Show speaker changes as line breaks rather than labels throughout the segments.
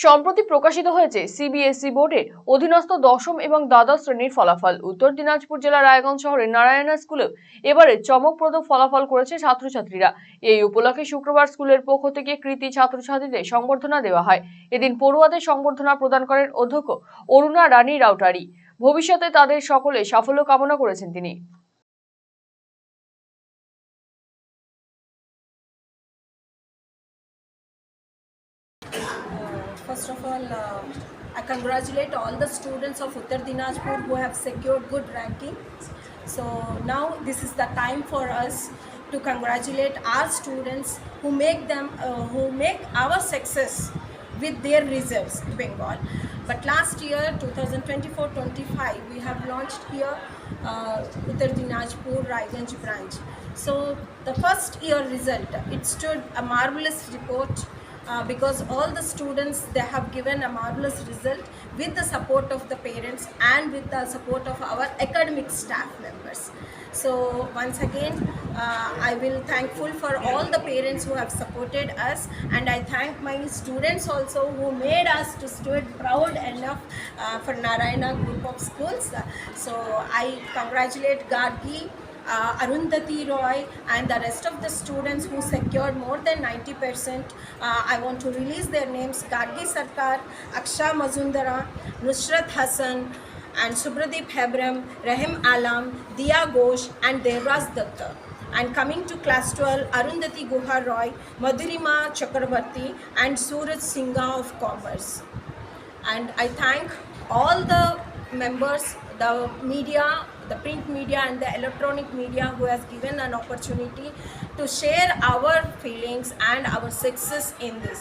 সম্প্রতি প্রকাশিত হয়েছে সিবিএসই বোর্ডের অধীনস্থ দশম এবং দ্বাদশ শ্রেণীর ফলাফল। উত্তর দিনাজপুর জেলার রায়গঞ্জ শহরের নারায়ণা স্কুলেও এবারে চমকপ্রদ ফলাফল করেছে ছাত্রছাত্রীরা। এই উপলক্ষে শুক্রবার স্কুলের পক্ষ থেকে কৃতী ছাত্রছাত্রীদের সংবর্ধনা দেওয়া হয়। এদিন পড়ুয়াদের সংবর্ধনা প্রদান করেন অধ্যক্ষ অরুণা রানী রাউটারি। ভবিষ্যতে তাদের সকলে সাফল্য কামনা করেছেন তিনি।
First of all, I congratulate all the students of Uttar Dinajpur who have secured good ranking. So now this is the time for us to congratulate our students who make our success with their results in Bengal. But last year, 2024-25, we have launched here Uttar Dinajpur Raiganj branch. So the first year result, it stood a marvelous report. Because all the students, they have given a marvelous result with the support of the parents and with the support of our academic staff members. So once again, I will thankful for all the parents who have supported us, and I thank my students also who made us to stood proud enough for Narayana group of schools. So I congratulate Gargi, Arundhati Roy and the rest of the students who secured more than 90%. I want to release their names: Gargi Sarkar, Aksha Mazumdar, Nusrat Hassan and Subhradeep Hebram, Rahim Alam, Diya Ghosh and Devras Datta. And coming to class 12, Arundhati Guha Roy, Madhurima Chakrabarti and Suraj Singha of Commerce. And I thank all the members, the media, the print media and the electronic media who has given an opportunity to share our feelings and our success in this.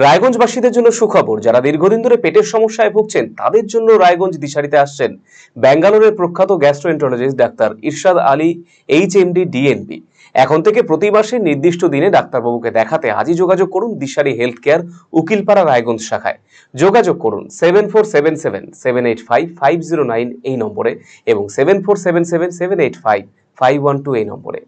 রায়গঞ্জবাসীদের জন্য সুখবর। যারা দীর্ঘদিন ধরে পেটের সমস্যায় ভুগছেন তাদের জন্য রায়গঞ্জ দিশারিতে আসছেন ব্যাঙ্গালোরের প্রখ্যাত গ্যাস্ট্রোএন্টারোলজিস্ট ডাক্তার ইরশাদ আলী, এইচএমডি, ডিএনবি। এখন থেকে প্রতি মাসে নির্দিষ্ট দিনে ডাক্তারবাবুকে দেখাতে আজই যোগাযোগ করুন দিশারি হেলথ কেয়ার, উকিলপাড়া, রায়গঞ্জ শাখায়। যোগাযোগ করুন 7477785509 এই নম্বরে এবং 7477785512 এই নম্বরে।